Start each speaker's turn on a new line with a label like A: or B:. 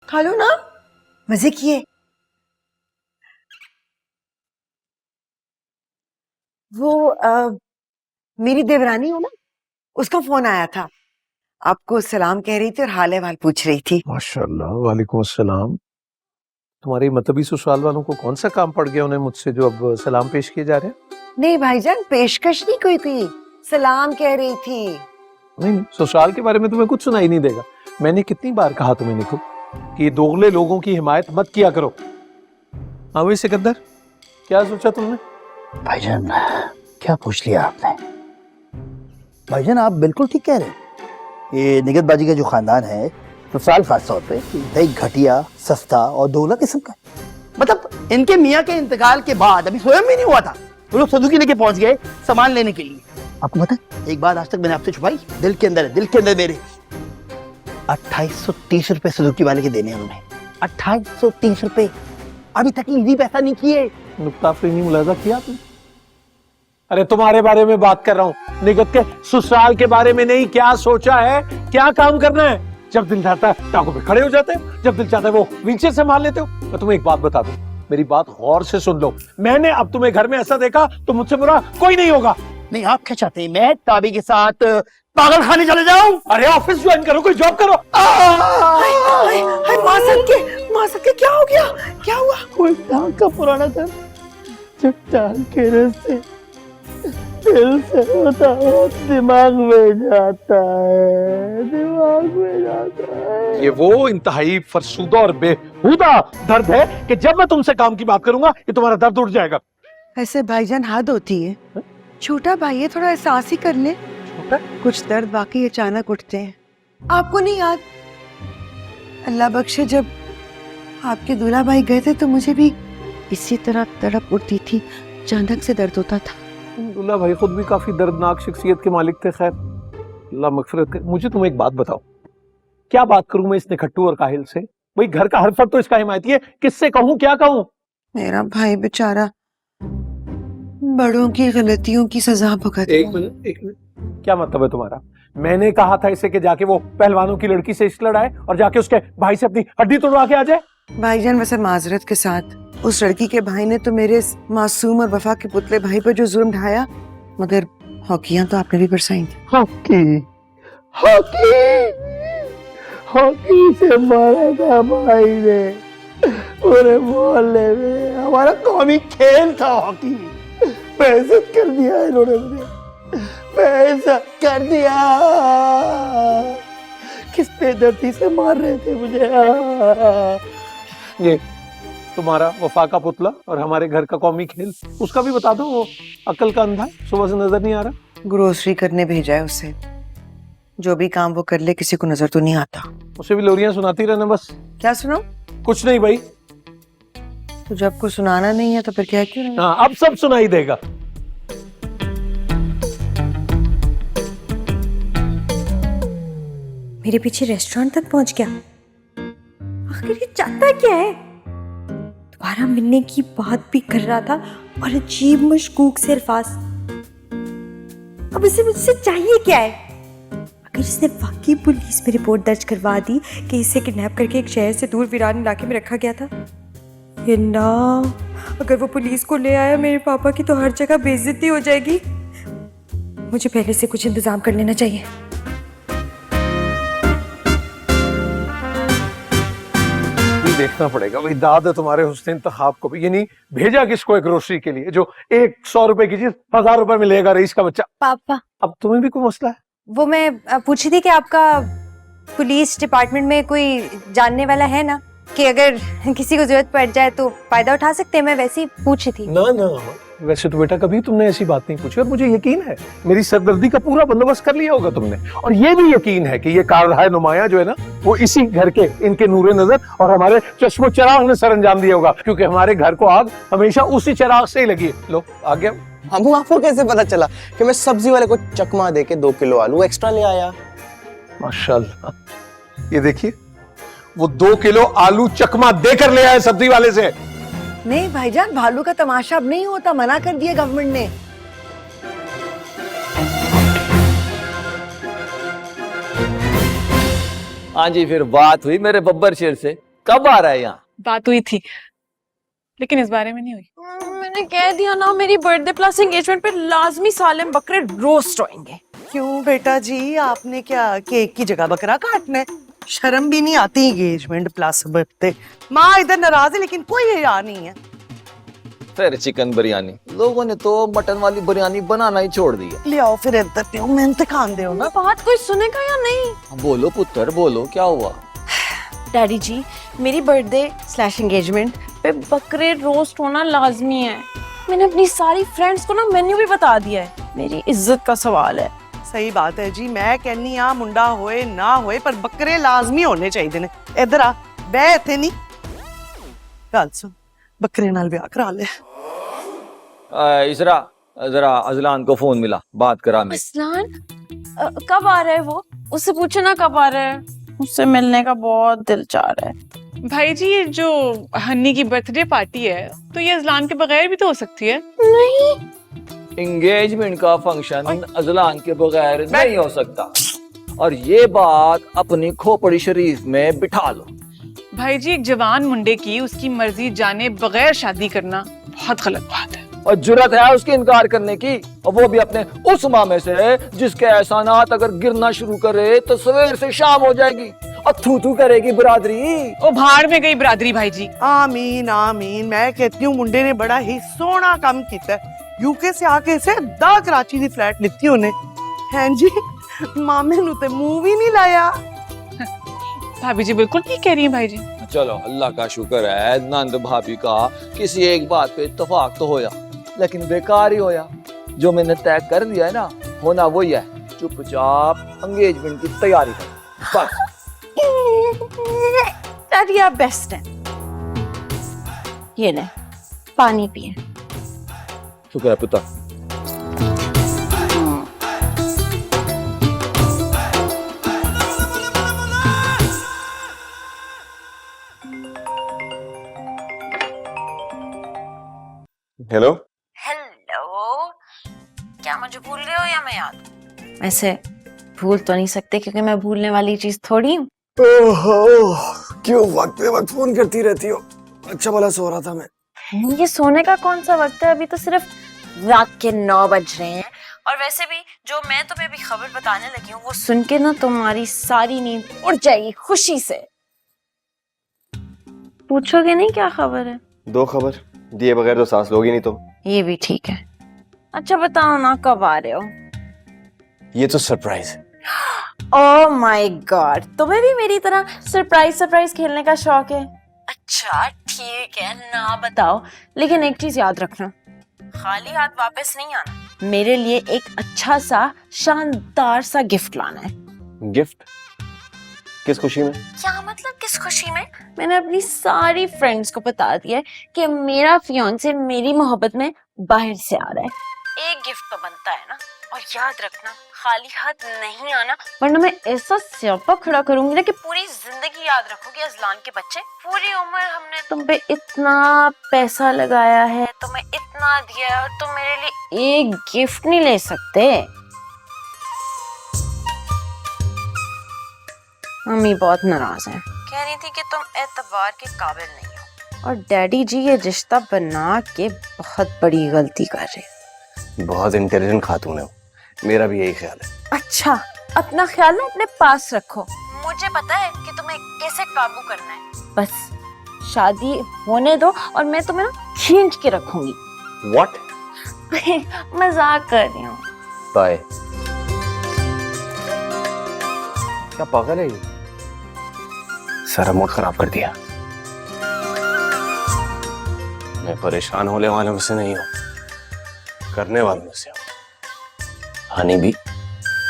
A: खा लो ना, मजे किए। वो मेरी देवरानी हो ना, उसका फोन आया था, आपको सलाम कह रही थी और हाल अहवाल पूछ रही थी।
B: माशाल्लाह, वालेकुम अस्सलाम। तुम्हारे मतबी ससुराल वालों को कौन सा काम पड़ गया उन्हें मुझसे जो अब सलाम पेश किए जा रहे हैं?
A: नहीं भाईजान, पेशकश नहीं कोई की, सलाम कह रही थी।
B: नहीं, ससुराल के बारे में तुम्हें कुछ सुनाई नहीं देगा। मैंने कितनी बार कहा तुम्हें निको कि दोगले लोगों की हिमायत मत किया करो। हाँ भाई सिकंदर, क्या सोचा तुमने?
C: भाईजान क्या पूछ लिया आपने? भाईजान आप बिल्कुल ठीक कह रहे हैं। ये निगहतबाजी का जो खानदान है ससुराल खास तौर पे इंतहाई घटिया, सस्ता और दोगला किस्म का है। मतलब इनके मियाँ के इंतकाल के बाद अभी स्वयं भी नहीं हुआ था, वो लोग सदुकी लेके पहुंच गए सामान लेने के लिए। आपको पता है एक बात आज तक मैंने आपसे छुपाई, दिल के अंदर है, दिल के अंदर मेरे 2830 रुपए सदुकी वाले के देने हैं उन्होंने। 2830 रुपए अभी तक निजी पैसा नहीं किए।
B: नुक्ताफरीनी मुलाजा किया आपने? अरे तुम्हारे बारे में बात कर रहा हूँ, निगत के ससुराल के बारे में नहीं। क्या सोचा है, क्या काम करना है? जब दिल चाहता है टांगों पे खड़े हो जाते हो, जब दिल चाहता है वो व्हीलचेयर संभाल लेते हो। मैं तुम्हें एक बात बता दूं, मेरी बात गौर से सुन लो। मैंने अब तुम्हें घर में ऐसा देखा तो मुझसे बुरा कोई नहीं होगा।
C: नहीं आप क्या चाहते हैं, मैं ताबी के साथ पागल खाने चले जाऊं?
B: अरे ऑफिस ज्वाइन करो, कोई जॉब करो।
A: माँ सबके क्या हो गया, क्या हुआ?
C: कोई टांग का पुराना दर्द जब टांग के रस्ते दिल से होता है दिमाग में जाता है, दिमाग में जाता है।
B: ये वो इंतहाई फरसूदा और बेहुदा दर्द है कि जब मैं तुमसे काम की बात करूंगा ये तुम्हारा दर्द उठ जाएगा।
A: ऐसे भाईजान हद होती है। छोटा भाई है, थोड़ा एहसास ही कर ले। कुछ दर्द वाकई अचानक उठते हैं। आपको नहीं याद, अल्लाह बख्शे, जब आपके दूल्हा भाई गए थे तो मुझे भी इसी तरह तड़प उठती थी, अचानक से दर्द होता था।
B: दूल्हा भाई खुद भी काफी दर्दनाक शख्सियत के मालिक थे। खैर अल्लाह मगफिरत करे। मुझे तुम एक बात बताओ, क्या बात करूं मैं इस निखट्टू और काहिल से? भाई घर का हर फर्द तो इसका हिमायती है, किससे कहूं, क्या कहूं?
A: मेरा भाई बेचारा बड़ों की गलतियों की सजा भुगत।
B: एक मिनट, क्या मतलब है तुम्हारा? मैंने कहा था इसे कि जाके वो पहलवानों की लड़की से इश्क लड़ाए और जाके उसके भाई से अपनी हड्डी तोड़वा के आ जाए।
A: भाईजान वैसे माजरत के साथ, उस लड़की के भाई ने तो मेरे इस मासूम और वफा के पुतले भाई पर जो जुल्म ढाया, मगर हॉकियां तो आपने भी बरसाई थी।
C: हॉकी हॉकी हॉकी से मारा था भाई ने पूरे मोहल्ले में। हमारा कौमी खेल था हॉकी। बेइज्जत कर दिया इन्होंने मुझे, बेइज्जत कर दिया। किस बेदर्दी से मार रहे थे मुझे।
B: ये तुम्हारा वफा का पुतला और हमारे घर का कौमी खेल, उसका भी बता दो। वो अकल का अंधा है, सुबह से नजर नहीं आ रहा।
A: ग्रोसरी करने भेजा है उसे, जो भी काम वो कर ले किसी को नजर तो नहीं आता।
B: उसे भी लोरियां सुनाती रहना बस।
A: क्या सुनो?
B: कुछ नहीं भाई।
A: तो जब को सुनाना नहीं है तो फिर क्या क्यों नहीं?
B: हाँ, अब सब सुनाई देगा।
D: मेरे पीछे रेस्टोरेंट तक पहुंच गया। आखिर ये चाहता क्या है? दोबारा मिलने की बात भी कर रहा था और अजीब मशकूक से अल्फाज। अब इसे मुझसे चाहिए क्या है? अगर इसने वाकई पुलिस में रिपोर्ट दर्ज करवा दी कि इसे किडनैप करके एक शहर से दूर वीरान इलाके में रखा गया था, ये ना, अगर वो पुलिस को ले आया मेरे पापा की तो हर जगह बेइज्जती हो जाएगी। मुझे पहले से कुछ इंतजाम कर लेना चाहिए।
B: देखना पड़ेगा भाई, दाद है तुम्हारे हुस्न इंतखाब को भी। यानी भेजा किसको एक ग्रोसरी के लिए जो 100 रुपए की चीज 1000 रुपए में लेगा रईस का बच्चा।
D: पापा,
B: अब तुम्हें भी कोई मसला है?
D: वो मैं पूछी थी कि आपका पुलिस डिपार्टमेंट में कोई जानने वाला है ना, कि अगर किसी को जरूरत पड़ जाए तो फायदा उठा सकते हैं। मैं वैसे ही पूछी थी।
B: ना ना, वैसे तो बेटा कभी तुमने ऐसी बात नहीं पूछी और मुझे यकीन है मेरी सरदर्दी का पूरा बंदोबस्त कर लिया होगा तुमने। और ये भी यकीन है कि ये कारहाय नुमाया जो है ना, वो इसी घर के इनके नूरे नजर और हमारे चश्मो चराग ने सर अंजाम दिया होगा, क्योंकि हमारे घर को आग हमेशा उसी चराग से ही लगी है। लो आ गया।
E: हम आपको कैसे पता चला कि मैं सब्जी वाले को चकमा दे के 2 किलो आलू एक्स्ट्रा ले आया?
B: माशाल्लाह, ये देखिए वो 2 किलो आलू चकमा देकर ले आए सब्जी वाले से।
A: नहीं भाईजान, भालू का तमाशा अब नहीं होता, मना कर दिया गवर्नमेंट ने।
F: हाँ जी, फिर बात हुई मेरे बब्बर शेर से कब आ रहा है यहाँ?
G: बात हुई थी लेकिन इस बारे में नहीं हुई।
D: मैंने कह दिया ना, मेरी बर्थडे प्लस एंगेजमेंट पे लाजमी सालिम बकरे रोस्ट होंगे।
A: क्यों बेटा जी, आपने क्या केक की जगह बकरा काटना है? शर्म भी नहीं आती एंगेजमेंट प्लस बर्थडे। माँ इधर नाराज है लेकिन कोई हया नहीं है।
F: फिर चिकन बिरयानी, लोगों ने तो मटन वाली बिरयानी बनाना ही छोड़ दिया।
A: ले आओ फिर इधर पे, मैं इंतकाम दे ना।
D: बात कोई सुनेगा या नहीं?
F: बोलो पुत्र बोलो, क्या हुआ?
D: डैडी जी, मेरी बर्थडे स्लैश एंगेजमेंट पे बकरे रोस्ट होना लाजमी है। मैंने अपनी सारी फ्रेंड्स को ना मेन्यू भी बता दिया है। मेरी इज्जत का सवाल है।
A: सही बात है जी, मैं कहनी आ मुंडा होए ना होए पर बकरे लाजमी होने चाहिए ने। इधर आ, बह इत्थे नहीं। गल सुन, बकरे नाल ब्याह करा ले।
F: इसरा जरा अजलान को फोन मिला, बात करा मैं।
D: असलान कब आ रहा है वो? उससे पूछो ना कब आ रहा है, उससे मिलने का बहुत दिल चाह रहा है।
G: भाई जी ये जो हन्नी की बर्थडे पार्टी है तो ये अजलान के बगैर भी तो हो सकती है।
D: नहीं,
F: एंगेजमेंट का फंक्शन अजलान के बगैर नहीं हो सकता, और ये बात अपनी खोपड़ी शरीफ में बिठा लो।
G: भाई जी एक जवान मुंडे की उसकी मर्जी जाने बगैर शादी करना बहुत गलत बात है।
F: और जुर्रत है उसकी इनकार करने की, और वो भी अपने उस मामे से जिसके एहसानात अगर गिरना शुरू करे तो सवेर से शाम हो जाएगी और थू थू करेगी बिरादरी।
G: ओ भाड़ में गई बिरादरी भाई जी।
A: आमीन आमीन। मैं कहती हूँ मुंडे ने बड़ा ही सोना काम किया। यूके से आके से दा कराची दी फ्लैट लित्ती उन्हें। हैं जी, मामे नु ते मुंह भी नहीं लाया।
G: भाभी जी बिल्कुल नहीं कह रही है भाई जी।
F: चलो अल्लाह का शुक्र है, नंद भाभी का किसी एक बात पे इत्तेफाक तो होया, लेकिन बेकार ही होया। जो मैंने तय कर दिया है ना, होना वही है। चुपचाप एंगेजमेंट की तैयारी कर बस।
D: डैडी आप बेस्ट है। ये ले पानी पिए।
F: शुक्र है पुत्र।
E: हेलो
D: हेलो, क्या मुझे भूल गए हो या मैं याद? वैसे भूल तो नहीं सकते क्योंकि मैं भूलने वाली चीज थोड़ी हूँ।
E: क्यों वक्त पे वक्त फोन करती रहती हो? अच्छा भला सो रहा था मैं।
D: ये सोने का कौन सा वक्त है? अभी तो सिर्फ रात के 9 बज रहे हैं। और वैसे भी जो मैं तुम्हें अभी खबर बताने लगी हूँ वो सुन के ना तुम्हारी सारी नींद उड़ जाएगी खुशी से। पूछोगे नहीं क्या खबर है?
E: दो खबर दिए बगैर तो सांस लोगी नहीं तुम।
D: ये भी ठीक है। अच्छा बताओ ना कब आ रहे हो?
E: ये तो सरप्राइज है।
D: ओह माय गॉड, तुम्हें भी मेरी तरह सरप्राइज खेलने का शौक है? अच्छा ठीक है, ना बताओ, लेकिन एक चीज याद रखना, खाली हाथ वापस नहीं आना। मेरे लिए एक अच्छा सा शानदार सा गिफ्ट लाना है।
E: गिफ्ट? किस खुशी में?
D: क्या मतलब किस खुशी में? मैंने अपनी सारी फ्रेंड्स को बता दिया है कि मेरा फियांसे मेरी मोहब्बत में बाहर से आ रहा है। एक गिफ्ट तो बनता है ना। और याद रखना, खाली हाथ नहीं आना, वरना मैं ऐसा स्यापा खड़ा करूंगी ना कि पूरी जिंदगी याद रखोगे अजलान के बच्चे। पूरी उम्र हमने तुम पे इतना पैसा लगाया है, तुम्हें इतना दिया है, और तुम मेरे लिए एक गिफ्ट नहीं ले सकते। मम्मी बहुत नाराज है, कह रही थी कि तुम एतबार के काबिल नहीं हो, और डैडी जी ये रिश्ता बना के बहुत बड़ी गलती कर रहे हैं।
E: बहुत इंटेलिजेंट खातून है, मेरा भी यही ख्याल है।
D: अच्छा, अपना ख्याल ना अपने पास रखो, मुझे पता है कि तुम्हें कैसे काबू करना है। बस शादी होने दो और मैं तुम्हें ना खींच के रखूंगी।
E: What?
D: मजाक कर रही हूँ।
E: बाय। क्या पागल है ये? सारा मूड खराब कर दिया। मैं परेशान होने वालों में से नहीं हूँ, करने वालों में से हूँ। हानि भी